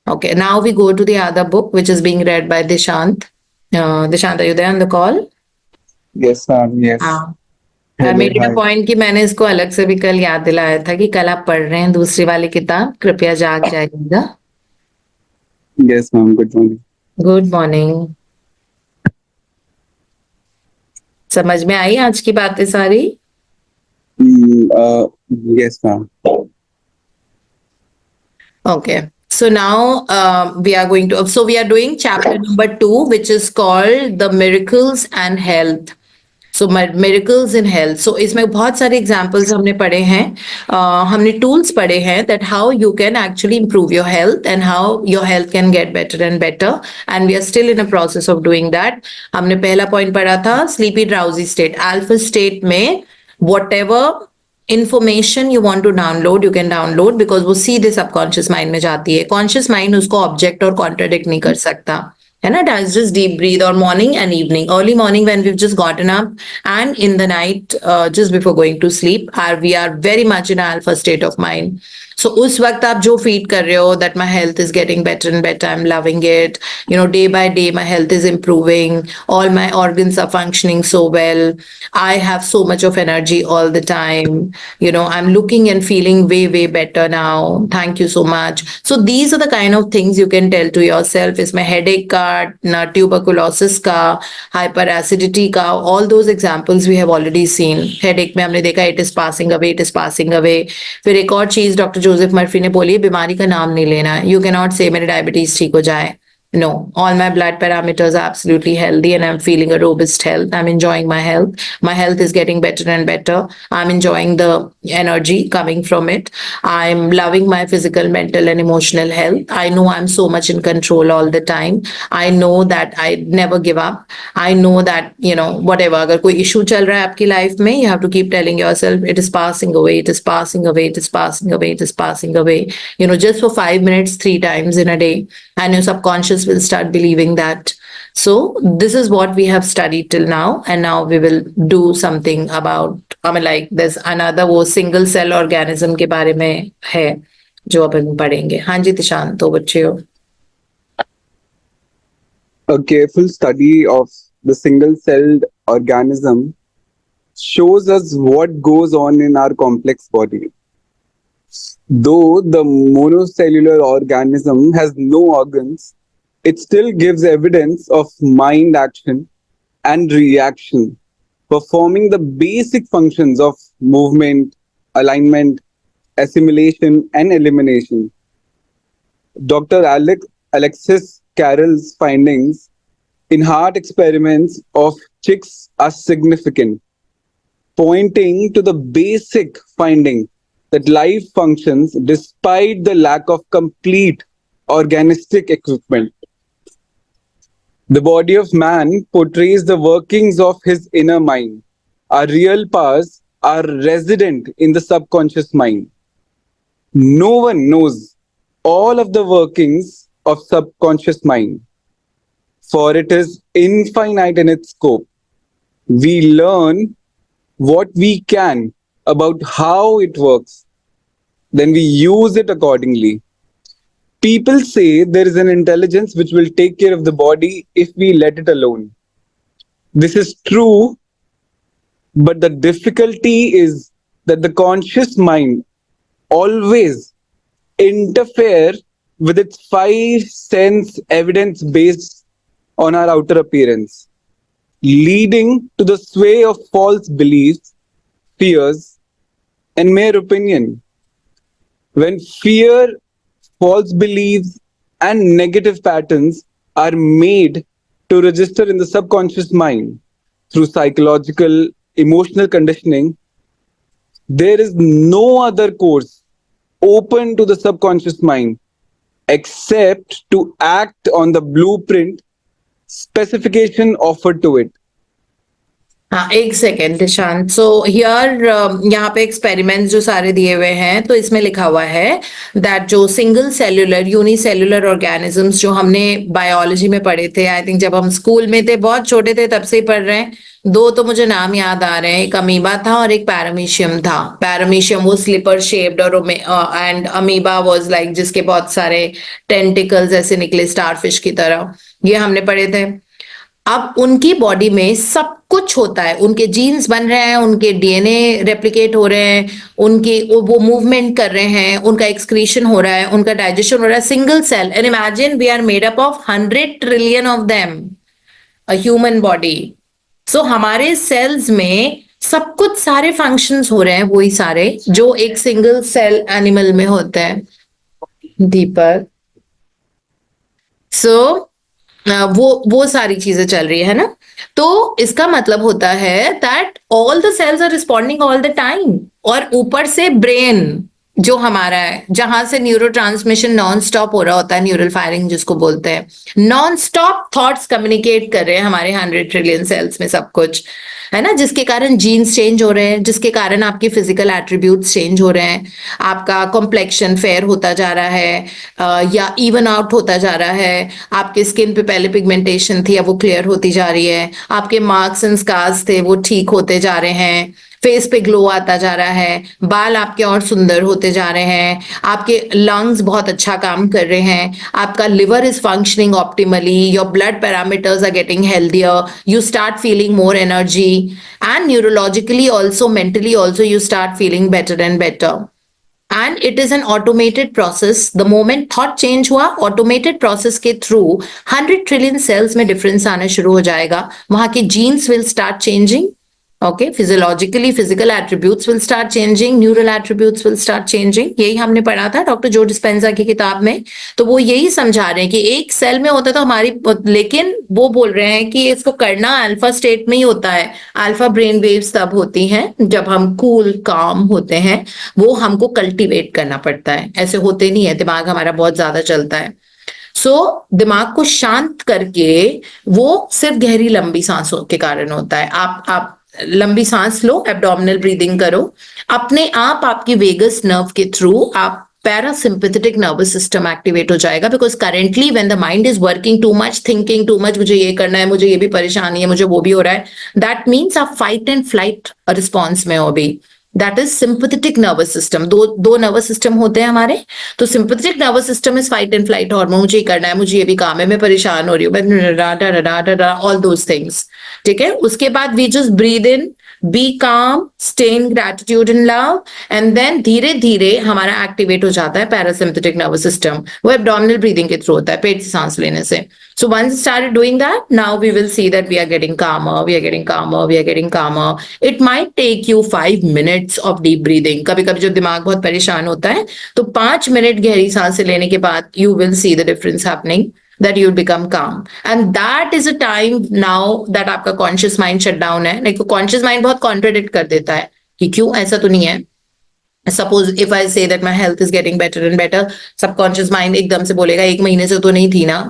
Okay, now we go to the other book, which is being read by Dishant. Dishant, are you there on the call? Yes, ma'am. Yes. हाँ. I Hello. made it a Hi. point कि मैंने इसको अलग से भी कल याद दिलाया था कि कल आप पढ़ रहे हैं दूसरी वाली किताब, कृपया जाग जाइएगा. Yes, ma'am. Good morning. Good morning. समझ में आई आज की बातें सारी? Yes, ma'am. Okay. So now we are going to, so we are doing chapter number 2, which is called The Miracles and Health. So miracles in health. So इसमें बहुत सारे examples हमने पढ़े हैं. हमने tools पढ़े हैं that how you can actually improve your health and how your health can get better and better. And we are still in a process of doing that. हमने पहला point पढ़ा था sleepy drowsy state. Alpha state में whatever information you want to download, you can download because वो सीधे subconscious mind में जाती है. Conscious mind उसको object और contradict नहीं कर सकता. है ना? Just deep breathe or morning and evening. Early morning when we've just gotten up and in the night just before going to sleep, we are very much in alpha state of mind. So उस वक्त आप जो feed कर रहे हो that my health is getting better and better, I'm loving it. You know, day by day my health is improving. All my organs are functioning so well. I have so much of energy all the time. You know, I'm looking and feeling way, way better now. Thank you so much. So these are the kind of things you can tell to yourself. इसमें headache का, ना tuberculosis का, hyperacidity का, all those examples we have already seen. Headache में हमने देखा it is passing away, it is passing away. फिर एक और चीज डॉक्टर जोसेफ मर्फी ने बोली, बीमारी का नाम नहीं लेना. You cannot say मेरे डायबिटीज ठीक हो जाए. No, all my blood parameters are absolutely healthy and I'm feeling a robust health. I'm enjoying my health. My health is getting better and better. I'm enjoying the energy coming from it. I'm loving my physical, mental, and emotional health. I know I'm so much in control all the time. I know that I never give up. I know that, you know, whatever, अगर कोई issue चल रहा है आपकी life में, you have to keep telling yourself, it is passing away, it is passing away, it is passing away, it is passing away. You know, just for 5 minutes, 3 times in a day, and your subconscious will start believing that. So this is what we have studied till now, and now we will do something about, I mean, like there's another वो single cell organism के बारे में है जो अपन पढ़ेंगे. हाँ जी तिशान, तो बच्चे हो. A careful study of the single-celled organism shows us what goes on in our complex body. Though the monocellular organism has no organs, it still gives evidence of mind action and reaction, performing the basic functions of movement, alignment, assimilation, and elimination. Dr. Alexis Carroll's findings in heart experiments of chicks are significant, pointing to the basic finding that life functions despite the lack of complete organistic equipment. The body of man portrays the workings of his inner mind. Our real powers are resident in the subconscious mind. No one knows all of the workings of subconscious mind, for it is infinite in its scope. We learn what we can about how it works, then we use it accordingly. People say there is an intelligence which will take care of the body if we let it alone. This is true, but the difficulty is that the conscious mind always interfere with its five sense evidence based on our outer appearance, leading to the sway of false beliefs, fears, and mere opinion. When fear, false beliefs, and negative patterns are made to register in the subconscious mind through psychological, emotional conditioning, there is no other course open to the subconscious mind except to act on the blueprint specification offered to it. हाँ, एक second Nishant. So here यहाँ पे experiments जो सारे दिए हुए हैं, तो इसमें लिखा हुआ है दैट जो सिंगल सेल्यूलर यूनिसेल्यूलर ऑर्गेनिजम्स जो हमने बायोलॉजी में पढ़े थे, आई थिंक जब हम स्कूल में थे, बहुत छोटे थे तब से ही पढ़ रहे हैं। दो तो मुझे नाम याद आ रहे हैं, एक अमीबा था और एक पैरामीशियम था। पैरामीशियम वो स्लिपर शेप्ड और एंड अमीबा वाज लाइक जिसके बहुत सारे टेंटिकल्स ऐसे निकले स्टारफिश की तरह। ये हमने पढ़े थे। अब उनकी बॉडी में सब कुछ होता है, उनके जीन्स बन रहे हैं, उनके डीएनए रेप्लिकेट हो रहे हैं, उनके वो मूवमेंट कर रहे हैं, उनका एक्सक्रीशन हो रहा है, उनका डाइजेशन हो रहा है, single cell. And imagine we are made up of 100 trillion of them, a human body. So हमारे सेल्स में सब कुछ सारे फंक्शंस हो रहे हैं, वही सारे जो एक सिंगल सेल एनिमल में होते हैं। दीपक, सो वो सारी चीजें चल रही है ना। तो इसका मतलब होता है that all the cells are responding all the time. और ऊपर से ब्रेन जो हमारा है, जहां से न्यूरो ट्रांसमिशन नॉन स्टॉप हो रहा होता है, न्यूरल फायरिंग जिसको बोलते हैं, नॉन स्टॉप थॉट्स कम्युनिकेट कर रहे हैं हमारे 100 ट्रिलियन सेल्स में, सब कुछ है ना, जिसके कारण जीन्स चेंज हो रहे हैं, जिसके कारण आपके फिजिकल एट्रीब्यूट्स चेंज हो रहे हैं, आपका कॉम्प्लेक्शन फेयर होता जा रहा है, या इवन आउट होता जा रहा है, आपके स्किन पे पहले पिगमेंटेशन थी अब वो क्लियर होती जा रही है, आपके मार्क्स एंड स्कार्स थे वो ठीक होते जा रहे हैं, फेस पे ग्लो आता जा रहा है, बाल आपके और सुंदर होते जा रहे हैं, आपके लंग्स बहुत अच्छा काम कर रहे हैं, आपका liver is functioning optimally, your blood parameters are getting healthier, you start feeling more energy, and neurologically also, mentally also you start feeling better and better. And it is an automated process. The moment thought change हुआ, automated process के through 100 trillion cells में difference आना शुरू हो जाएगा, वहां के genes will start changing. Okay, physiologically physical attributes will start changing, neural attributes will start changing. यही हमने पढ़ा था डॉक्टर जो डिस्पेंजा की किताब में। तो वो यही समझा रहे हैं कि एक सेल में होता है तो हमारी, लेकिन वो बोल रहे हैं कि इसको करना अल्फा स्टेट में ही होता है। अल्फा ब्रेन वेव्स तब होती हैं जब हम कूल काम होते हैं, वो हमको कल्टीवेट करना पड़ता है, ऐसे होते नहीं है, दिमाग हमारा बहुत ज्यादा चलता है। दिमाग को शांत करके वो सिर्फ गहरी लंबी सांसों के कारण होता है। आप लंबी सांस लो, एब्डोमिनल ब्रीदिंग करो, अपने आप आपकी वेगस नर्व के थ्रू आप पैरासिम्पैथेटिक नर्वस सिस्टम एक्टिवेट हो जाएगा। Because currently when the mind is working too much, thinking too much, मुझे ये करना है, मुझे ये भी परेशानी है, मुझे वो भी हो रहा है, दैट मीन्स आप फाइट एंड फ्लाइट रिस्पॉन्स में हो अभी। That is sympathetic nervous system. दो नर्वस सिस्टम होते हैं हमारे। तो sympathetic nervous system is fight and flight hormone, मुझे ये करना है, मुझे ये भी काम है, मैं परेशान हो रही हूँ, ऑल दोज थिंग्स। ठीक है, उसके बाद we just breathe in, be calm, stay in gratitude and love, and then धीरे धीरे हमारा एक्टिवेट हो जाता है पैरासिम्पैथेटिक नर्वस सिस्टम। वो एब्डोमिनल ब्रीदिंग के थ्रू होता है, पेट से सांस लेने से। So once started doing that, now we will see that we are getting calmer, we are getting calmer, we are getting calmer. It might take you 5 minutes of deep breathing. कभी कभी जब दिमाग बहुत परेशान होता है तो 5 मिनट गहरी सांसें लेने के बाद you will see the difference happening, that you become calm. And that is a time now that आपका conscious mind shut down है। नहीं तो conscious mind बहुत contradict कर देता है कि क्यों, ऐसा तो नहीं है। Suppose if I say that my health is getting better and better, subconscious mind एकदम से बोलेगा एक महीने से तो नहीं थी ना,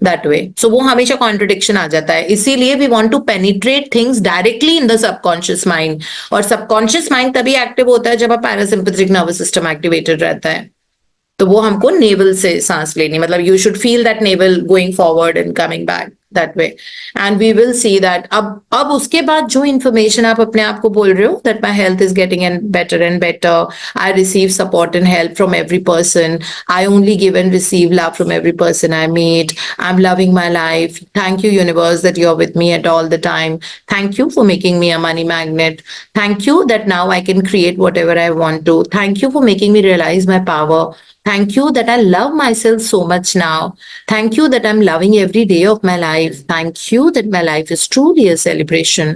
that way. So वो हमेशा contradiction आ जाता है। इसीलिए we want to penetrate things directly in the subconscious mind. और subconscious mind तभी active होता है जब आप parasympathetic nervous system activated रहता है। तो वो हमको नेवल से सांस लेनी, मतलब you should feel that navel going forward and coming back that way, and we will see that. अब उसके बाद जो इंफॉर्मेशन आप अपने आप को बोल रहे हो that my health is getting and better, I receive support and help from every person, I only give and receive love from every person I meet, I am loving my life, thank you universe that you are with me at all the time, thank you for making me a money magnet, thank you that now I can create whatever I want to, thank you for making me realise my power, thank you that I love myself so much now. Thank you that I'm loving every day of my life. Thank you that my life is truly a celebration.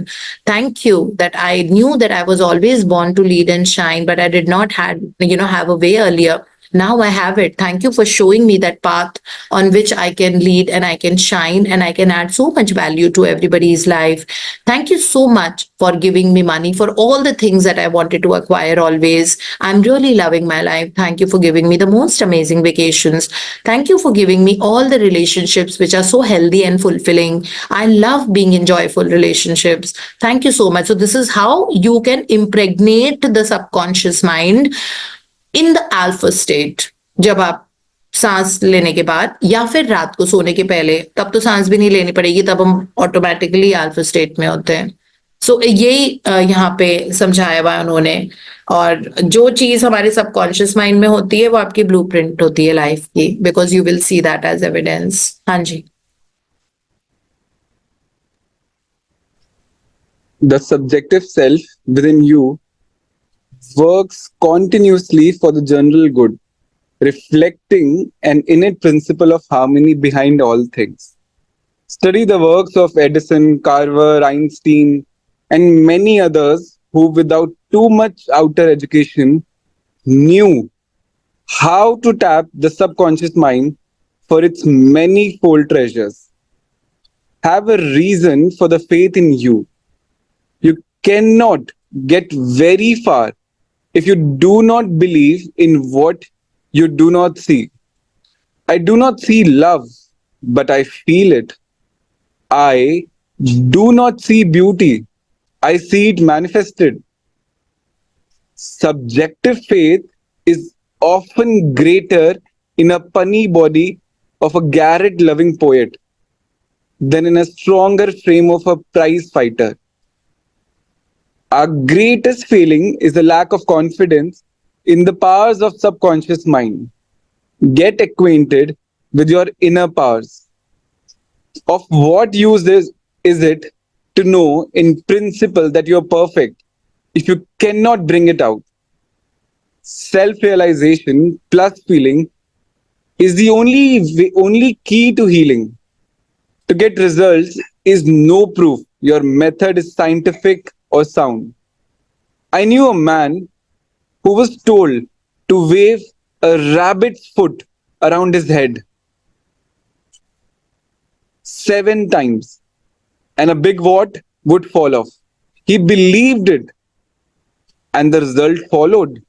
Thank you that I knew that I was always born to lead and shine, but I did not have a way earlier. Now I have it. Thank you for showing me that path on which I can lead and I can shine and I can add so much value to everybody's life. Thank you so much for giving me money for all the things that I wanted to acquire always. I'm really loving my life. Thank you for giving me the most amazing vacations. Thank you for giving me all the relationships which are so healthy and fulfilling. I love being in joyful relationships. Thank you so much. So, this is how you can impregnate the subconscious mind in the alpha state. जब आप सांस लेने के बाद या फिर रात को सोने के पहले, तब तो सांस भी नहीं लेनी पड़ेगी, तब हम ऑटोमेटिकली अल्फा स्टेट में होते हैं. सो यही यहाँ पे समझाया हुआ है उन्होंने. और जो चीज हमारे सबकॉन्शियस माइंड में होती है वो आपकी ब्लूप्रिंट होती है लाइफ की, because you will see that as evidence. हाँ जी. The subjective self within you works continuously for the general good, reflecting an innate principle of harmony behind all things. Study the works of Edison, Carver, Einstein, and many others who, without too much outer education, knew how to tap the subconscious mind for its manifold treasures. Have a reason for the faith in you. You cannot get very far if you do not believe in what you do not see. I do not see love, but I feel it. I do not see beauty, I see it manifested. Subjective faith is often greater in a punny body of a garret loving poet than in a stronger frame of a prize fighter. Our greatest failing is a lack of confidence in the powers of subconscious mind. Get acquainted with your inner powers. Of what use is it to know in principle that you're perfect if you cannot bring it out? Self-realization plus feeling is the only key to healing. To get results is no proof your method is scientific or sound. I knew a man who was told to wave a rabbit's foot around his head 7 times and a big wart would fall off. He believed it and the result followed.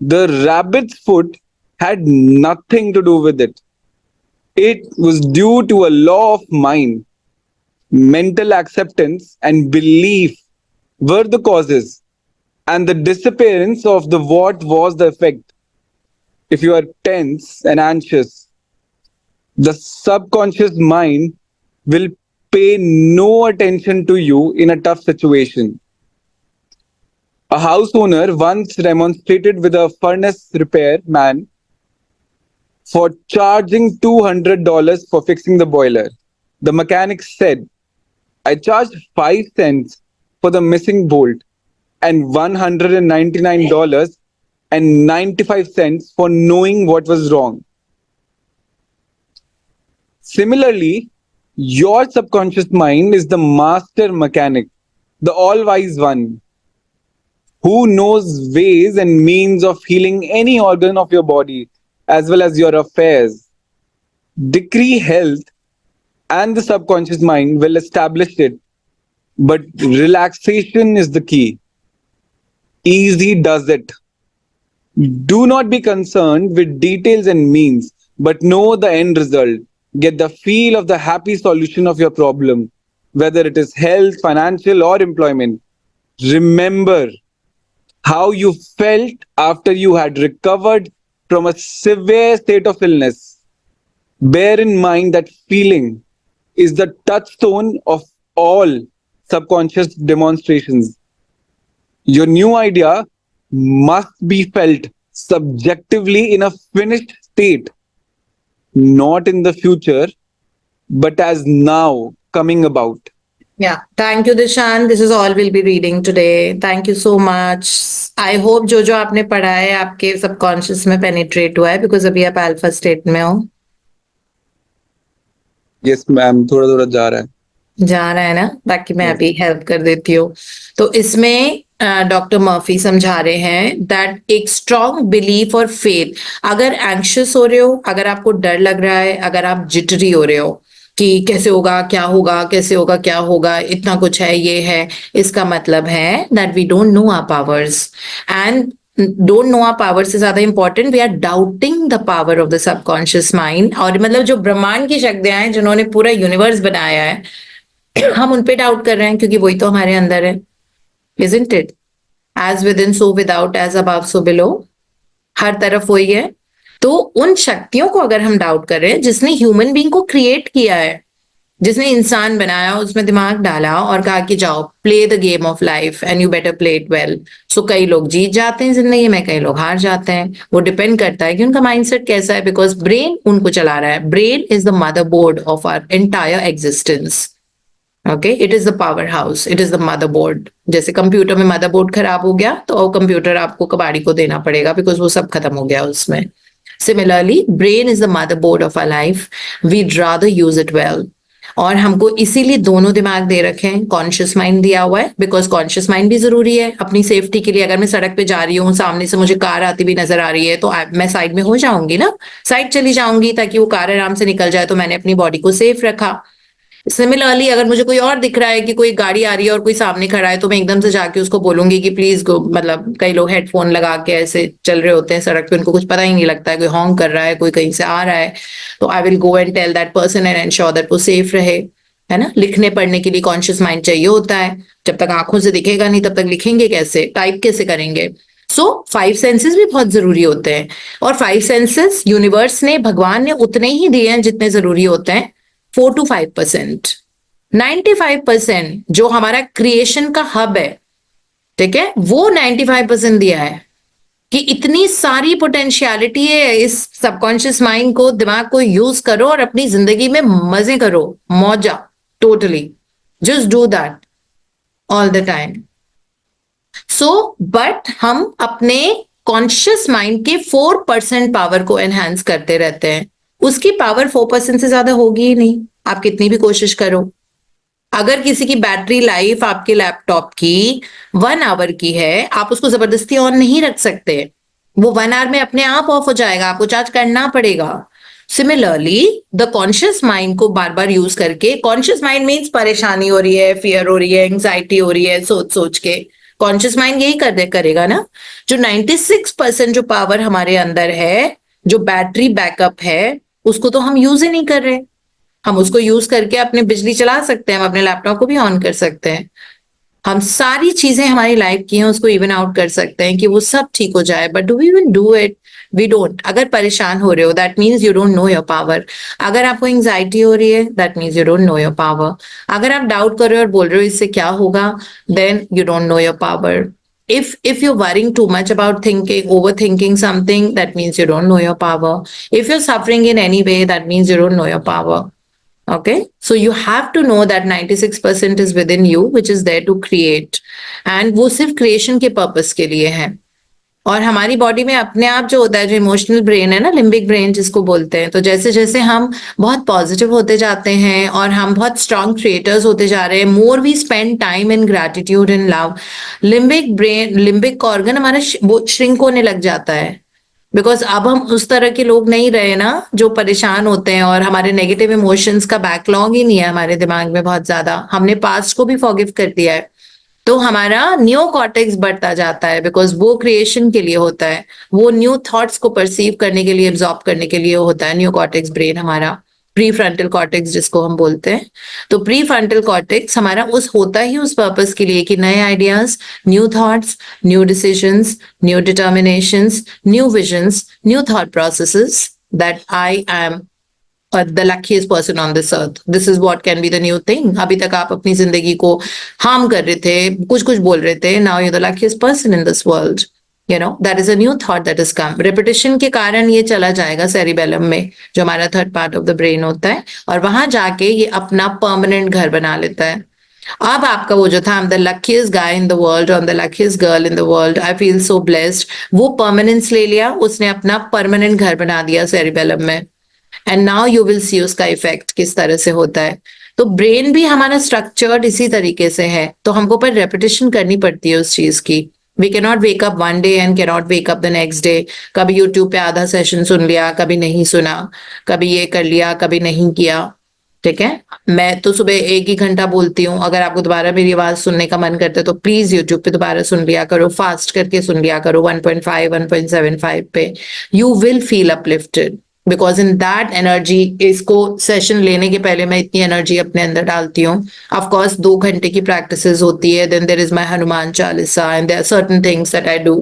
The rabbit's foot had nothing to do with it. It was due to a law of mind. Mental acceptance and belief were the causes, and the disappearance of the what was the effect. If you are tense and anxious, the subconscious mind will pay no attention to you in a tough situation. A house owner once remonstrated with a furnace repair man for charging $200 for fixing the boiler. The mechanic said, I charged 5 cents for the missing bolt and $199.95 for knowing what was wrong. Similarly, your subconscious mind is the master mechanic, the all-wise one, who knows ways and means of healing any organ of your body as well as your affairs. Decree health and the subconscious mind will establish it, but relaxation is the key. Easy does it. Do not be concerned with details and means, but know the end result. Get the feel of the happy solution of your problem, whether it is health, financial, or employment. Remember how you felt after you had recovered from a severe state of illness. Bear in mind that feeling is the touchstone of all subconscious demonstrations. Your new idea must be felt subjectively in a finished state, not in the future, but as now coming about. Yeah, thank you, Dishan. This is all we'll be reading today. Thank you so much. I hope जो आपने पढ़ा है आपके subconscious में penetrate हुआ है, because अभी आप अल्फा स्टेट में हो. Yes, मैम, थोड़ा थोड़ा जा रहा है. जा रहा है ना, बाकी मैं Yes. अभी हेल्प कर देती हूँ. तो इसमें डॉक्टर मर्फी समझा रहे हैं दैट एक स्ट्रॉन्ग बिलीफ और फेथ, अगर एंग्शियस हो रहे हो, अगर आपको डर लग रहा है, अगर आप जिटरी हो रहे हो कि कैसे होगा क्या होगा, कैसे होगा क्या होगा, इतना कुछ है ये है, इसका मतलब है that we don't know our powers. And don't know our power से ज्यादा important, we are doubting the power of the subconscious mind. और मतलब जो ब्रह्मांड की शक्तियां हैं, जिन्होंने पूरा यूनिवर्स बनाया है, हम उन पे डाउट कर रहे हैं क्योंकि वही तो हमारे अंदर है, isn't it? As within so without, as above so below, हर तरफ वही है। तो उन शक्तियों को अगर हम डाउट कर रहे हैं, जिसने ह्यूमन बीइंग को क्रिएट किया है, जिसने इंसान बनाया, उसमें दिमाग डाला और कहा कि जाओ play the game of life and you better play it well. So कई लोग जीत जाते हैं जिंदगी में, कई लोग हार जाते हैं। वो डिपेंड करता है कि उनका माइंडसेट कैसा है, बिकॉज ब्रेन उनको चला रहा है। Brain is the motherboard of our entire existence. Okay, it is the powerhouse, it is the motherboard. जैसे कंप्यूटर में मदरबोर्ड खराब हो गया तो वो कंप्यूटर आपको कबाड़ी को देना पड़ेगा, बिकॉज वो सब खत्म हो गया उसमें। Similarly brain is the motherboard of our life, we'd rather use it well. और हमको इसीलिए दोनों दिमाग दे रखे हैं, कॉन्शियस माइंड दिया हुआ है, बिकॉज कॉन्शियस माइंड भी जरूरी है अपनी सेफ्टी के लिए। अगर मैं सड़क पे जा रही हूँ, सामने से मुझे कार आती भी नजर आ रही है, तो मैं साइड में हो जाऊंगी ना, साइड चली जाऊंगी ताकि वो कार आराम से निकल जाए, तो मैंने अपनी बॉडी को सेफ रखा। सिमिलरली अगर मुझे कोई और दिख रहा है कि कोई गाड़ी आ रही है और कोई सामने खड़ा है, तो मैं एकदम से जाके उसको बोलूंगी कि प्लीज गो। मतलब कई लोग हेडफोन लगा के ऐसे चल रहे होते हैं सड़क पे, उनको कुछ पता ही नहीं लगता है, कोई हॉन्क कर रहा है, कोई कहीं से आ रहा है, तो I will go and tell that person and ensure that वो सेफ रहे। है ना? लिखने पढ़ने के लिए कॉन्शियस माइंड चाहिए होता है। जब तक आंखों से दिखेगा नहीं, तब तक लिखेंगे कैसे, टाइप कैसे करेंगे? सो 5 सेंसेस भी बहुत जरूरी होते हैं। और 5 सेंसेस यूनिवर्स ने, भगवान ने उतने ही दिए हैं जितने जरूरी होते हैं, 4 to 5%। 95% जो हमारा क्रिएशन का हब है, ठीक है, वो 95% दिया है कि इतनी सारी पोटेंशियलिटी है इस सबकॉन्शियस माइंड को, दिमाग को यूज करो और अपनी जिंदगी में मजे करो, मौजा, totally just do that all the time. So but हम अपने कॉन्शियस माइंड के 4% पावर को एनहांस करते रहते हैं। उसकी पावर 4% से ज्यादा होगी ही नहीं, आप कितनी भी कोशिश करो। अगर किसी की बैटरी लाइफ आपके लैपटॉप की 1 आवर की है, आप उसको जबरदस्ती ऑन नहीं रख सकते। वो 1 आवर में अपने आप ऑफ हो जाएगा, आपको चार्ज करना पड़ेगा। सिमिलरली द कॉन्शियस माइंड को बार बार यूज करके, कॉन्शियस माइंड मीन्स परेशानी हो रही है, फियर हो रही है, एंग्जाइटी हो रही है, सोच सोच के कॉन्शियस माइंड यही करेगा ना। जो 96% जो पावर हमारे अंदर है, जो बैटरी बैकअप है, उसको तो हम यूज ही नहीं कर रहे। हम उसको यूज करके अपने बिजली चला सकते हैं, हम अपने लैपटॉप को भी ऑन कर सकते हैं, हम सारी चीजें हमारी लाइफ की हैं उसको इवन आउट कर सकते हैं कि वो सब ठीक हो जाए। But do we even do it? We don't. अगर परेशान हो रहे हो, that means you don't know your power. अगर आपको एंग्जाइटी हो रही है, that means you don't know your power. अगर आप डाउट कर रहे हो और बोल रहे हो इससे क्या होगा, then you don't know your power. If you're worrying too much about thinking, overthinking something, that means you don't know your power. If you're suffering in any way, that means you don't know your power. Okay, so you have to know that 96% is within you, which is there to create, and वो सिर्फ creation के purpose के लिए है। और हमारी body में अपने आप जो होता है, जो इमोशनल ब्रेन है ना, लिम्बिक ब्रेन जिसको बोलते हैं, तो जैसे जैसे हम बहुत पॉजिटिव होते जाते हैं और हम बहुत स्ट्रॉन्ग क्रिएटर्स होते जा रहे हैं, more we spend time in gratitude and love, limbic brain, limbic organ हमारा वो श्रिंक होने लग जाता है। बिकॉज अब हम उस तरह के लोग नहीं रहे ना जो परेशान होते हैं, और हमारे नेगेटिव इमोशंस का बैकलॉग ही नहीं है हमारे दिमाग में बहुत ज्यादा, हमने पास्ट को भी फॉरगिव कर दिया है। तो हमारा न्यू कॉर्टेक्स बढ़ता जाता है, बिकॉज वो क्रिएशन के लिए होता है, वो न्यू थॉट्स को परसीव करने के लिए, एब्जॉर्ब करने के लिए होता है न्यू कॉर्टेक्स ब्रेन हमारा, प्री फ्रंटल कॉर्टेक्स जिसको हम बोलते हैं। तो प्री फ्रंटल कॉर्टेक्स हमारा उस होता ही उस पर्पस के लिए कि नए ideas, new thoughts, new decisions, new determinations, new visions, new thought processes, that I am the luckiest person on this earth. This is what can be the new thing. अभी तक आप अपनी जिंदगी को हार्म कर रहे थे, कुछ कुछ बोल रहे थे, now you're the luckiest person in this world. You know, that is a new thought that has come. Repetition के कारण ये चला जाएगा cerebellum में, जो हमारा third part of the brain होता है, और वहां जाके ये अपना परमानेंट घर बना लेता है। अब आपका वो जो था, I'm the luckiest guy in the world, or I'm the luckiest girl in the world, I feel so blessed, वो परमानेंस ले लिया उसने, अपना परमानेंट घर बना दिया सेरिबेलम में। एंड नाउ यू विल सी उसका इफेक्ट किस तरह से होता है। तो ब्रेन भी हमारा स्ट्रक्चर्ड इसी तरीके से है, तो हमको पर रेपिटेशन करनी पड़ती है उस चीज की। We can not wake up one day and can not wake up the next day. कभी यूट्यूब पे आधा सेशन सुन लिया, कभी नहीं सुना, कभी ये कर लिया, कभी नहीं किया। ठीक है, मैं तो सुबह 1 ही घंटा बोलती हूँ। अगर आपको दोबारा मेरी आवाज सुनने का मन करता है तो प्लीज यूट्यूब पे दोबारा सुन लिया करो, फास्ट करके सुन लिया करो 1.5 1.75 पे। You will feel uplifted because in that energy. इसको सेशन लेने के पहले मैं इतनी एनर्जी अपने अंदर डालती हूँ। ऑफ कोर्स 2 घंटे की प्रैक्टिसेस होती है, then there is my Hanuman Chalisa and there are certain things that I do.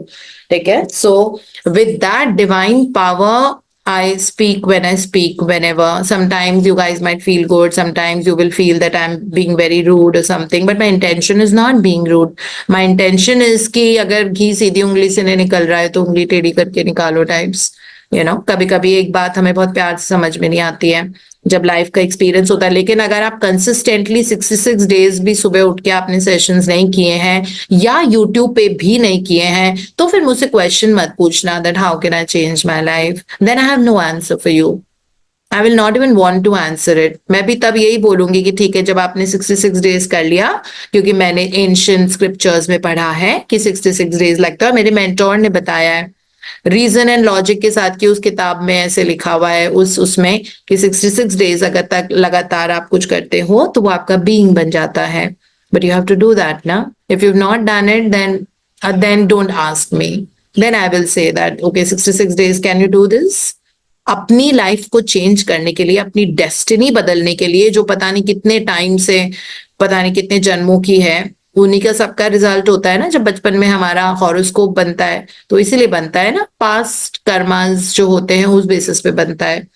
ठीक है, so with that divine power I speak when I speak whenever. Sometimes you guys might feel good, sometimes you will feel that I'm being very rude or something, but my intention is not being rude. My intention is कि अगर घी सीधी उंगली से नहीं निकल रहा है तो उंगली टेढ़ी करके निकालो टाइप्स। कभी कभी एक बात हमें बहुत प्यार से समझ में नहीं आती है जब लाइफ का एक्सपीरियंस होता है, लेकिन अगर आप कंसिस्टेंटली 66 डेज भी सुबह उठ के आपने सेशंस नहीं किए हैं या यूट्यूब पे भी नहीं किए हैं, तो फिर मुझसे क्वेश्चन मत पूछना that how can I change my life. Then I have no answer for you. I will not even want to answer it. मैं भी तब यही बोलूंगी कि ठीक है, जब आपने 66 डेज कर लिया, क्योंकि मैंने एंशिएंट स्क्रिप्चर्स में पढ़ा है कि 66 डेज लगता है, मेरे मेंटोर ने बताया है रीजन एंड लॉजिक के साथ कि उस किताब में ऐसे लिखा हुआ है उसमें कि 66 डेज अगर तक लगातार आप कुछ करते हो तो वो आपका बीइंग बन जाता है। But you have to do that ना। If you not done it then don't ask me, then I will say that okay 66 days can you do this. अपनी लाइफ को चेंज करने के लिए, अपनी डेस्टिनी बदलने के लिए, जो पता नहीं कितने टाइम से, पता नहीं कितने जन्मों की है, उन्हीं का सबका रिजल्ट होता है ना। जब बचपन में हमारा हॉरोस्कोप बनता है तो इसीलिए बनता है ना, पास्ट कर्मास जो होते हैं उस बेसिस पे बनता है।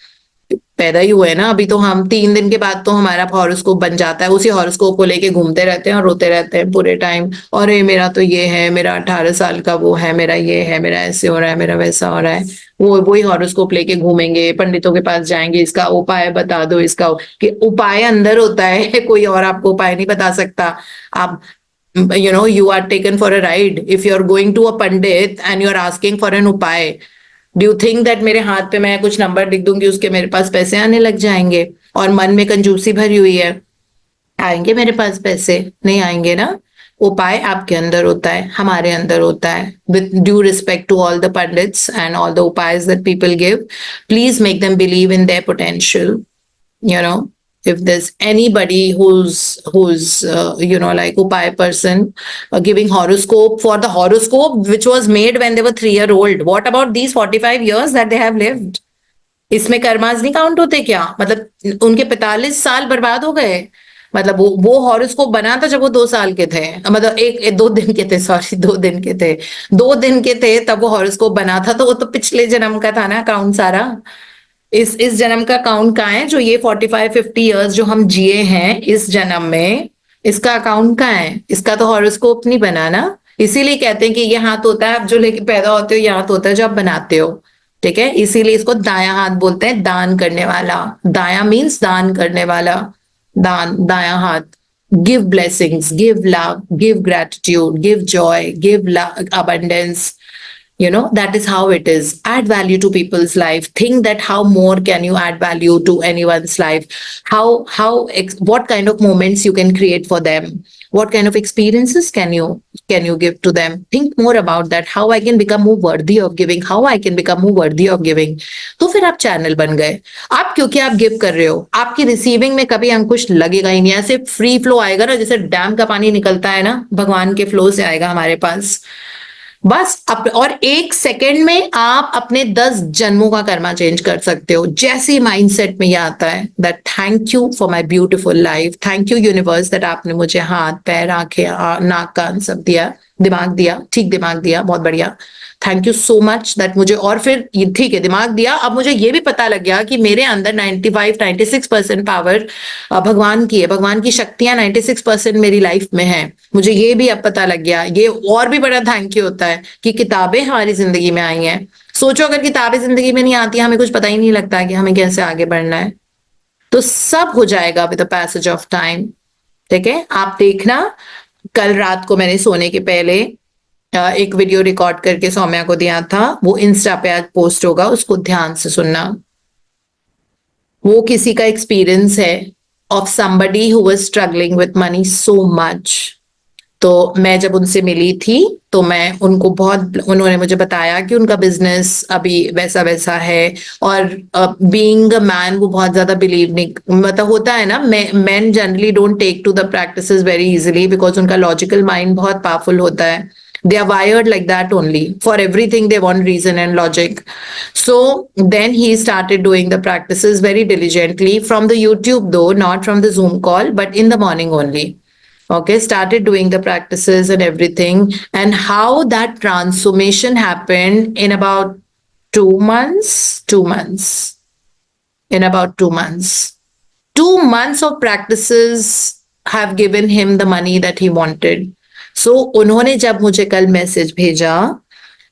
पैदा ही हुए ना अभी, तो हम 3 दिन के बाद तो हमारा हॉरोस्कोप बन जाता है। उसी हॉरोस्कोप को लेके घूमते रहते हैं और रोते रहते हैं पूरे टाइम, और ये मेरा तो ये है, मेरा 18 साल का वो है, मेरा ये है, मेरा ऐसे हो रहा है, मेरा वैसा हो रहा है। वही हॉरोस्कोप लेके घूमेंगे, पंडितों के पास जाएंगे, इसका उपाय बता दो, इसका कि उपाय अंदर होता है कोई और आपको उपाय नहीं बता सकता। आप you are taken for a ride if you're going to a pandit and you're asking for an upay. Do you think that मेरे हाथ पे मैं कुछ नंबर लिख दूंगी उसके मेरे पास पैसे आने लग जाएंगे? और मन में कंजूसी भरी हुई है, आएंगे मेरे पास पैसे? नहीं आएंगे ना। उपाय आपके अंदर होता है, हमारे अंदर होता है। With due respect to all the pandits and all the upayas that people give, please make them believe in their potential. If there's anybody who's like upay person, giving horoscope for the horoscope which was made when they were 3-year-old, what about these 45 years that they have lived? इसमें karmas नहीं count होते क्या? मतलब उनके 45 साल बर्बाद हो गए। मतलब वो हॉरोस्कोप बना था जब वो 2 साल के थे, मतलब 2 दिन के थे, सॉरी 2 दिन के थे, 2 दिन के थे तब वो हॉरोस्कोप बना था। तो वो तो पिछले जन्म का था ना काउंट सारा। इस जन्म का अकाउंट कहाँ है? जो ये 45-50 इयर्स जो हम जिए हैं इस जन्म में, इसका अकाउंट कहाँ है? इसका तो हॉरोस्कोप नहीं बना ना। इसीलिए कहते हैं कि ये हाथ होता है आप जो लेके पैदा होते हो, ये हाथ होता है जो आप बनाते हो। ठीक है, इसीलिए इसको दायां हाथ बोलते हैं, दान करने वाला। दायां मीन्स दान करने वाला, दान, दायां हाथ। Give blessings, give love, give gratitude, give Joy, give abundance. That is how it is. Add value to people's life. Think that how more can you add value to anyone's life? What kind of moments you can create for them? What kind of experiences can you give to them? Think more about that. How I can become more worthy of giving? How I can become more worthy of giving? तो फिर आप channel बन गए। आप क्योंकि आप give कर रहे हो, आपकी रिसीविंग में कभी अंकुश लगेगा ही नहीं। ऐसे फ्री फ्लो आएगा ना, जैसे डैम का पानी निकलता है ना, भगवान के फ्लो से आएगा हमारे पास बस। और 1 सेकेंड में आप अपने 10 जन्मों का कर्मा चेंज कर सकते हो। जैसे माइंडसेट में ये आता है that thank you for my beautiful life, thank you universe that आपने मुझे हाथ पैर आंखें नाक कान सब दिया, दिमाग दिया, ठीक दिमाग दिया, बहुत बढ़िया, thank you so much that मुझे। और फिर ठीक है दिमाग दिया, अब मुझे ये भी पता लग गया कि मेरे अंदर 95-96% पावर भगवान की है, भगवान की शक्तियां 96% मेरी लाइफ में है। मुझे ये भी अब पता लग गया। ये और भी बड़ा थैंक यू होता है कि किताबें हमारी जिंदगी में आई हैं। सोचो अगर किताबें जिंदगी में नहीं आती, हमें कुछ पता ही नहीं लगता कि हमें कैसे आगे बढ़ना है। तो सब हो जाएगा with the passage of time. ठीक है, आप देखना, कल रात को मैंने सोने के पहले एक वीडियो रिकॉर्ड करके सौम्या को दिया था, वो इंस्टा पे आज पोस्ट होगा, उसको ध्यान से सुनना। वो किसी का एक्सपीरियंस है of somebody who was struggling with money so much. तो मैं जब उनसे मिली थी तो मैं उनको उन्होंने मुझे बताया कि उनका बिजनेस अभी वैसा वैसा है, और बीइंग अ मैन वो बहुत ज्यादा बिलीव नहीं, मतलब होता है ना, man generally don't take to the practices very easily because उनका लॉजिकल माइंड बहुत पावरफुल होता है. They are wired like that only. For everything they want reason and logic. So then he started doing the practices very diligently from the YouTube, though not from the Zoom call, but in the morning only. Okay, started doing the practices and everything, and how that transformation happened in about 2 months. 2 months. In about 2 months. 2 months of practices have given him the money that he wanted. So उन्होंने जब मुझे कल message भेजा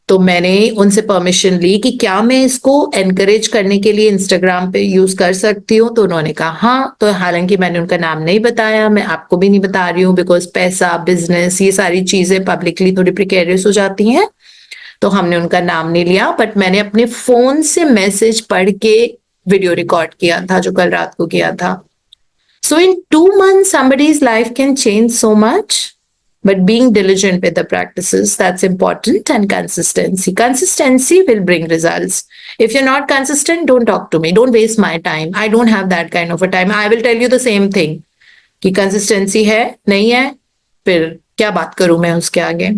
तो मैंने उनसे permission ली कि क्या मैं इसको एनकरेज करने के लिए इंस्टाग्राम पे यूज कर सकती हूँ. तो उन्होंने कहा हाँ. तो हालांकि मैंने उनका नाम नहीं बताया, मैं आपको भी नहीं बता रही हूँ बिकॉज पैसा, बिजनेस, ये सारी चीजें पब्लिकली थोड़ी प्रिकेरियस हो जाती हैं, तो हमने उनका नाम नहीं लिया. बट मैंने अपने फोन से मैसेज पढ़ के वीडियो रिकॉर्ड किया था जो कल रात को किया था. So in 2 months, somebody's life can change so much. But being diligent with the practices, that's important, and consistency. Consistency will bring results. If you're not consistent, don't talk to me. Don't waste my time. I don't have that kind of a time. I will tell you the same thing. कि consistency है, नहीं है, फिर क्या बात करूं मैं उसके आगे,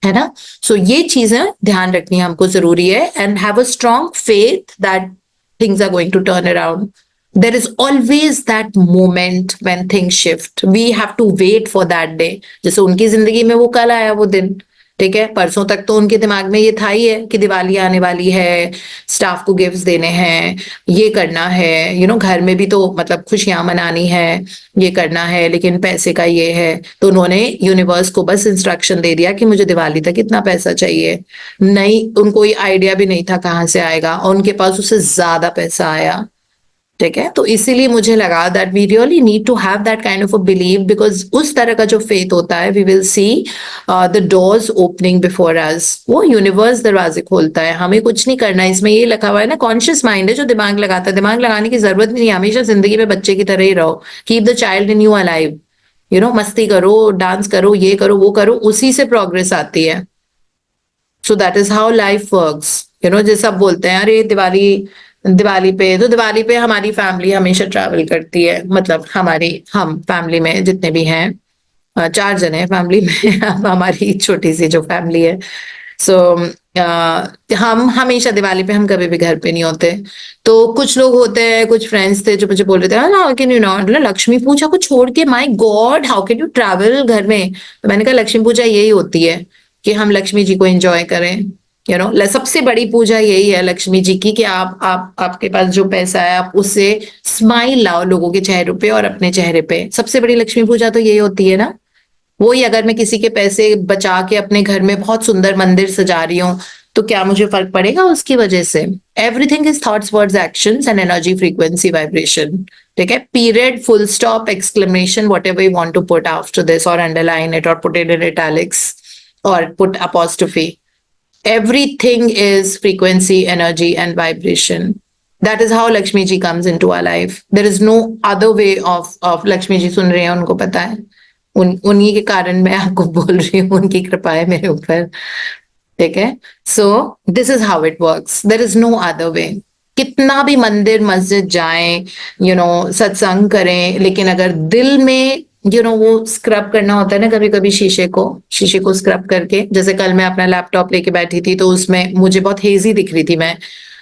है ना. सो ये चीजें ध्यान रखनी हमको जरूरी है. And have a strong faith that things are going to turn around. There is always that moment when things shift. We have to wait for that day. जैसे उनकी जिंदगी में वो कल आया वो दिन, ठीक है. परसों तक तो उनके दिमाग में ये था ही है कि दिवाली आने वाली है, स्टाफ को गिफ्ट्स देने हैं, ये करना है, घर में भी तो मतलब खुशियां मनानी है, ये करना है, लेकिन पैसे का ये है. तो उन्होंने यूनिवर्स को बस इंस्ट्रक्शन दे दिया कि मुझे दिवाली तक इतना पैसा चाहिए. नहीं, उनको ये आइडिया भी नहीं था कहाँ से आएगा, और उनके पास उससे ज्यादा पैसा आया, ठीक है. तो इसीलिए मुझे लगा that we really need to have that kind of a believe, because उस तरह का जो फेथ होता है, we will see the doors opening before us. वो यूनिवर्स दरवाजे खोलता है, हमें कुछ नहीं करना है. इसमें ये लिखा हुआ है ना, कॉन्शियस माइंड है जो दिमाग लगाता है. दिमाग लगाने की जरूरत नहीं है, हमेशा जिंदगी में बच्चे की तरह ही रहो. Keep the child in you alive. मस्ती करो, डांस करो, ये करो, वो करो, उसी से प्रोग्रेस आती है. So that is how life works. जैसे सब बोलते हैं अरे दिवाली पे हमारी फैमिली हमेशा ट्रैवल करती है. मतलब हम फैमिली में जितने भी हैं, 4 जने हैं फैमिली में. अब हमारी छोटी सी जो फैमिली है, सो हम हमेशा दिवाली पे, हम कभी भी घर पे नहीं होते. तो कुछ लोग होते हैं, कुछ फ्रेंड्स थे जो मुझे बोल रहे थे how can you not, Lakshmi Puja को छोड़ के, my God how can you travel घर में. तो मैंने कहा लक्ष्मी पूजा यही होती है कि हम लक्ष्मी जी को एंजॉय करें. सबसे बड़ी पूजा यही है लक्ष्मी जी की कि आपके पास जो पैसा है आप उससे स्माइल लाओ लोगों के चेहरे पे और अपने चेहरे पे. सबसे बड़ी लक्ष्मी पूजा तो यही होती है ना. वही अगर मैं किसी के पैसे बचा के अपने घर में बहुत सुंदर मंदिर सजा रही हूँ तो क्या मुझे फर्क पड़ेगा उसकी वजह से. Everything is thoughts, words, actions and energy, frequency, vibration. ठीक है. Period, full stop, exclamation, whatever you want to put after this, और अंडरलाइन इट, और पुट इट इन इटैलिक्स, और put apostrophe. Everything is frequency, energy, and vibration. That is how Lakshmi ji comes into our life. There is no other way of Lakshmi ji. सुन रहे हैं, उनको पता है. उन्हीं के कारण मैं आपको बोल रही हूँ, उनकी कृपा है मेरे ऊपर. ठीक है. So this is how it works. There is no other way. कितना भी मंदिर मस्जिद जाएं, सत्संग करें, लेकिन अगर दिल में वो स्क्रब करना होता है ना, कभी कभी शीशे को स्क्रब करके. जैसे कल मैं अपना लैपटॉप लेके बैठी थी तो उसमें मुझे बहुत हेजी दिख रही थी मैं,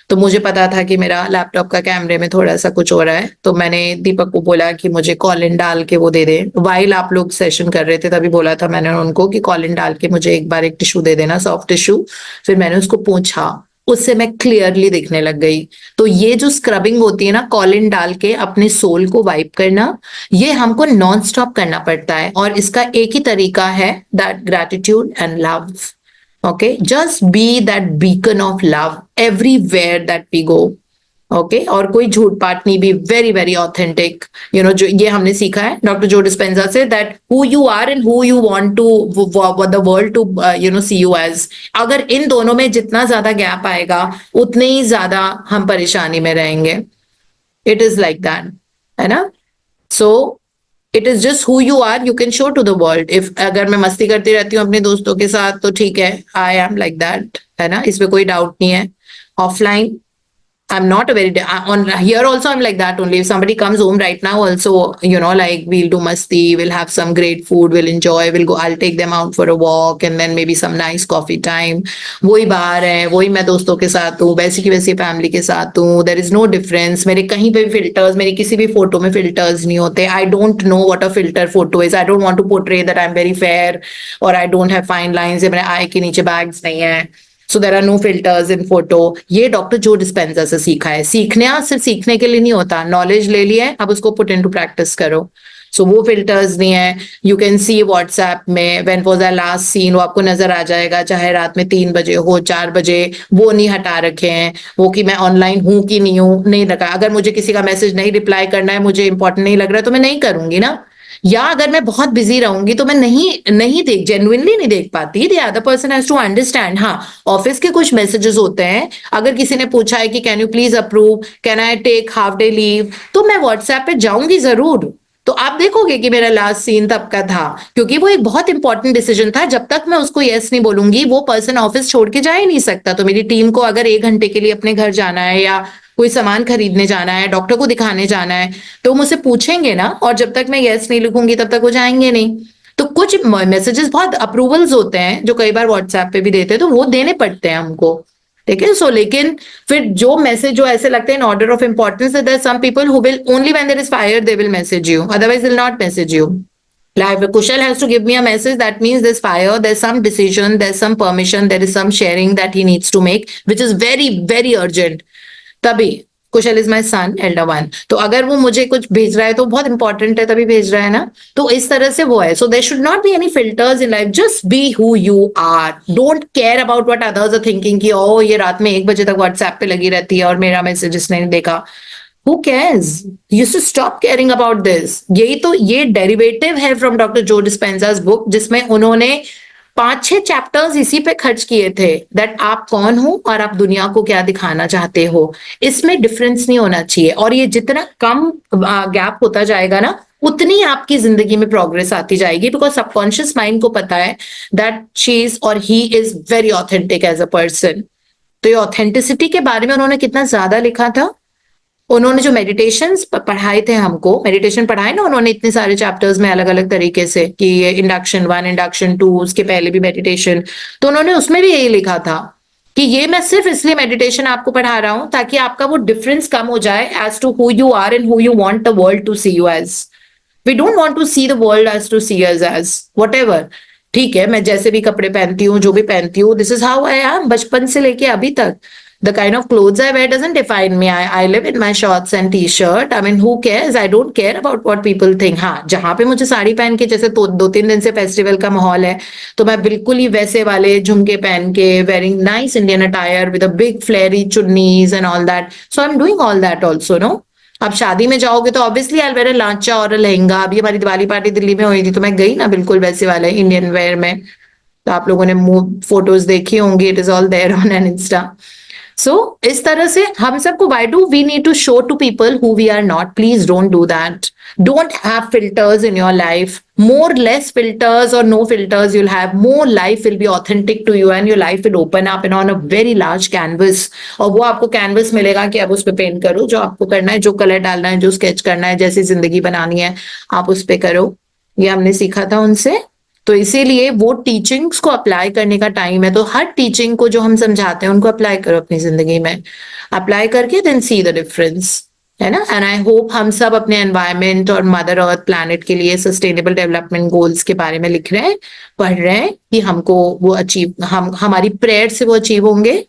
तो मुझे पता था कि मेरा लैपटॉप का कैमरे में थोड़ा सा कुछ हो रहा है. तो मैंने दीपक को बोला कि मुझे कॉलिन डाल के वो दे दे. वाइल आप लोग सेशन कर रहे थे तभी बोला था मैंने उनको कि कॉलिन डाल के मुझे एक बार एक टिश्यू दे देना, सॉफ्ट टिश्यू. फिर मैंने उसको पूछा, उससे मैं क्लियरली दिखने लग गई. तो ये जो स्क्रबिंग होती है ना, कॉलिन डाल के अपने सोल को वाइप करना, ये हमको नॉन स्टॉप करना पड़ता है. और इसका एक ही तरीका है, that gratitude and love. Okay, just be that beacon of love everywhere that we go. Okay, और कोई झूठ पाट नहीं, भी वेरी वेरी ऑथेंटिक. जो ये हमने सीखा है डॉक्टर जो डिस्पेंजा से, that who you are and who you want to the world to see you as. अगर इन दोनों में जितना ज्यादा गैप आएगा उतने ही ज्यादा हम परेशानी में रहेंगे. इट इज लाइक दैट, है ना. So it is just who you are, you can show to the world. If अगर मैं मस्ती करती रहती हूँ अपने दोस्तों के साथ तो ठीक है, आई एम लाइक दैट, है ना, इसमें कोई डाउट नहीं है। Offline I'm not a very on here also I'm like that only. If somebody comes home right now also, you know, like we'll do masti, we'll have some great food, we'll enjoy, we'll go, I'll take them out for a walk and then maybe some nice coffee time. वही बाहर है, वही मैं दोस्तों के साथ हूँ, वैसी की वैसी फैमिली के साथ हूँ, there is no difference। मेरे कहीं पे भी फिल्टर्स, मेरी किसी भी फोटो में फिल्टर्स नहीं होते। I don't know what a filter photo is. I don't want to portray that I'm very fair or I don't have fine lines या मेरे आई के नीचे बैग्स नहीं है। So there are no filters in photo. ये doctor Joe Dispenza से सीखा है। सीखने सिर्फ सीखने के लिए नहीं होता, नॉलेज ले लिया है, अब उसको पुट इन टू प्रैक्टिस करो। सो वो फिल्टर्स नहीं है। यू कैन सी व्हाट्सएप में when was our last seen, वो आपको नजर आ जाएगा, चाहे रात में 3 बजे हो 4 बजे, वो नहीं हटा रखे हैं। वो कि मैं ऑनलाइन हूं कि नहीं हूं नहीं रखा। अगर मुझे किसी का मैसेज नहीं रिप्लाई करना है, मुझे इंपॉर्टेंट नहीं लग रहा है, तो मैं नहीं करूंगी ना। या अगर मैं बहुत बिजी रहूंगी तो मैं नहीं नहीं देख जेन्युइनली नहीं देख पाती। The other person has to understand. हाँ, ऑफिस के कुछ मैसेजेस होते हैं, अगर किसी ने पूछा है कि can you please approve, can I take half day leave, तो मैं व्हाट्सएप पे जाऊंगी जरूर। तो आप देखोगे कि मेरा लास्ट सीन तब का था, क्योंकि वो एक बहुत इंपॉर्टेंट डिसीजन था। जब तक मैं उसको यस नहीं बोलूंगी, वो पर्सन ऑफिस छोड़ के जा ही नहीं सकता। तो मेरी टीम को अगर 1 घंटे के लिए अपने घर जाना है या कोई सामान खरीदने जाना है, डॉक्टर को दिखाने जाना है, तो मुझसे पूछेंगे ना, और जब तक मैं यस नहीं लिखूंगी तब तक वो जाएंगे नहीं। तो कुछ मैसेजेस बहुत अप्रूवल्स होते हैं जो कई बार व्हाट्सएप पे भी देते हैं, तो वो देने पड़ते हैं हमको। ठीक है। सो लेकिन फिर जो मैसेज जो ऐसे लगते हैं in order of importance, there some people who will only when there is fire they will message you, otherwise they will not message you. Like if Kushal has to give me a message, that means there's fire, there's some decision, there's some permission, there is some sharing that he needs to make, which is very, very urgent. तभी Kushal is my son elder one. तो अगर वो मुझे कुछ भेज रहा है तो बहुत इंपॉर्टेंट है, तभी भेज रहा है ना। तो इस तरह से वो है। So there should not be any filters in life, just be who you are. Don't care about what others are thinking कि ओ ये रात में 1 बजे तक व्हाट्सएप पे लगी रहती है और मेरा मैसेज इसने नहीं देखा। Who cares? You should stop caring about this. यही तो ये डेरिवेटिव है फ्रॉम डॉक्टर जो डिस्पेंजा's बुक, जिसमें उन्होंने 5-6 चैप्टर्स इसी पे खर्च किए थे, दैट आप कौन हो और आप दुनिया को क्या दिखाना चाहते हो। इसमें डिफरेंस नहीं होना चाहिए। और ये जितना कम गैप होता जाएगा ना, उतनी आपकी जिंदगी में प्रोग्रेस आती जाएगी, बिकॉज सबकॉन्शियस माइंड को पता है दैट शी इज और he is very authentic as a person. तो ये ऑथेंटिसिटी के बारे में उन्होंने कितना ज्यादा लिखा था। उन्होंने जो मेडिटेशंस पढ़ाए थे हमको, मेडिटेशन पढ़ाए ना उन्होंने इतने सारे चैप्टर्स में अलग अलग तरीके से, कि ये इंडक्शन 1 इंडक्शन 2, उसके पहले भी मेडिटेशन, तो उन्होंने उसमें भी यही लिखा था कि ये मैं सिर्फ इसलिए मेडिटेशन आपको पढ़ा रहा हूं ताकि आपका वो डिफरेंस कम हो जाए as to who you are and who you want the world to see you as. We don't want to see the world as to see us as whatever. ठीक है, मैं जैसे भी कपड़े पहनती हूँ, जो भी पहनती हूँ, this is how I am, बचपन से लेके अभी तक। The kind of clothes I wear doesn't define me. I live in my shorts and t-shirt. I mean, who cares? I don't care about what people think. हाँ, जहां पे मुझे साड़ी पहन के, जैसे 2-3 दिन से फेस्टिवल का माहौल है, तो मैं बिल्कुल ही वैसे वाले झुमके पहन के, wearing nice Indian attire with a big flary chunnis and all that. So I'm doing all that also, no? अब शादी में जाओगे तो ऑब्वियसली आई वेयर लांचा और लहंगा। अभी हमारी दिवाली पार्टी दिल्ली में हुई थी, तो मैं गई ना बिल्कुल वैसे वाले इंडियन वेयर में। तो आप लोगों ने फोटोज देखी होंगी, it is all there on an Insta. So इस तरह से हम सबको, why do we need to show to people who we are not? Please don't do that. Don't have filters in your life. More less filters or no filters you'll have, more life will be authentic to you and your life will open up and on a very large canvas. और वो आपको canvas मिलेगा कि अब उस पे paint करो जो आपको करना है, जो कलर डालना है, जो स्केच करना है, जैसी जिंदगी बनानी है, आप उस पे करो। ये हमने सीखा था उनसे। तो इसीलिए वो टीचिंग्स को अप्लाई करने का टाइम है। तो हर टीचिंग को जो हम समझाते हैं उनको अप्लाई करो अपनी जिंदगी में। अप्लाई करके देन सी द डिफरेंस, है ना। एंड आई होप हम सब अपने एनवायरमेंट और मदर अर्थ प्लैनेट के लिए सस्टेनेबल डेवलपमेंट गोल्स के बारे में लिख रहे हैं, पढ़ रहे हैं कि हमको वो अचीव, हमारी प्रेयर से वो अचीव होंगे।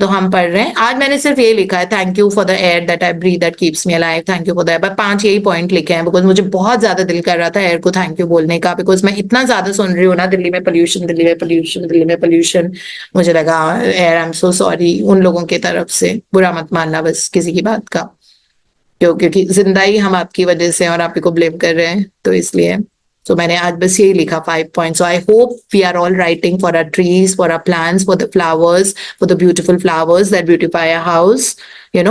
तो हम पढ़ रहे हैं। आज मैंने सिर्फ ये लिखा है, thank you for the air that I breathe that keeps me alive, thank you for the air. 5 यही पॉइंट लिखे हैं, बिकॉज मुझे बहुत ज्यादा दिल कर रहा था एयर को थैंक यू बोलने का, बिकॉज मैं इतना ज्यादा सुन रही हूँ ना, दिल्ली में पोल्यूशन, दिल्ली में पोल्यूशन, दिल्ली में पोल्यूशन। मुझे लगा air, I am so sorry उन लोगों की तरफ से, बुरा मत मानना बस किसी की बात का, क्योंकि जिंदा ही हम आपकी वजह से और आप ही को ब्लेम कर रहे हैं, तो इसलिए So मैंने आज बस यही लिखा 5 points. So I hope we are all writing for our trees, for our plants, for the flowers, for the beautiful flowers that beautify our house,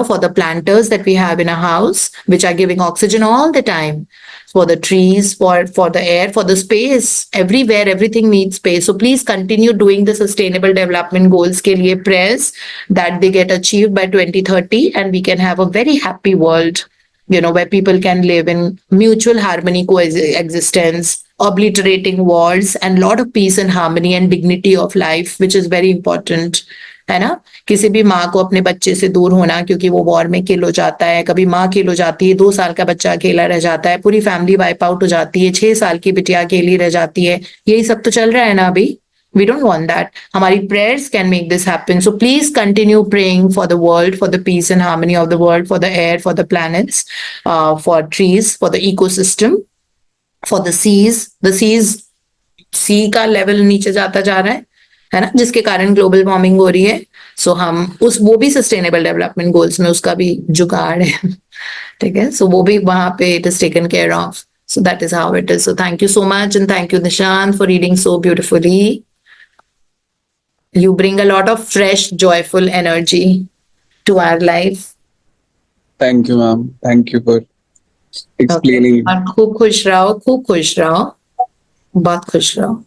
for the planters that we have in our house, which are giving oxygen all the time, for the trees, for the air, for the space. Everywhere, everything needs space. So please continue doing the sustainable development goals के लिए prayers that they get achieved by 2030 and we can have a very happy world, where people can live in mutual harmony, coexistence, obliterating wars, and lot of peace and harmony and dignity of life, which is very important. है ना? किसी भी माँ को अपने बच्चे से दूर होना क्योंकि वो वॉर में किल हो जाता है, कभी माँ किल हो जाती है, 2 साल का बच्चा अकेला रह जाता है, पूरी फैमिली वाइप आउट हो जाती है, 6 साल की बिटिया अकेली रह जाती है, यही सब तो चल रहा है ना अभी. We don't want that. Hamari prayers can make this happen. So please continue praying for the world, for the peace and harmony of the world, for the air, for the planets, for trees, for the ecosystem, for the seas. The seas, sea का level नीचे जाता जा रहा है ना, जिसके कारण global warming हो रही है. सो हम वो भी सस्टेनेबल डेवलपमेंट गोल्स में उसका भी जुगाड़ है. ठीक है, सो वो भी वहां पे it is taken care of. So that is how it is. So thank you so much and thank you Nishant for reading so beautifully. You bring a lot of fresh, joyful energy to our life. Thank you, ma'am. Thank you for explaining. और खूब खुश रहो, बहुत खुश रहो.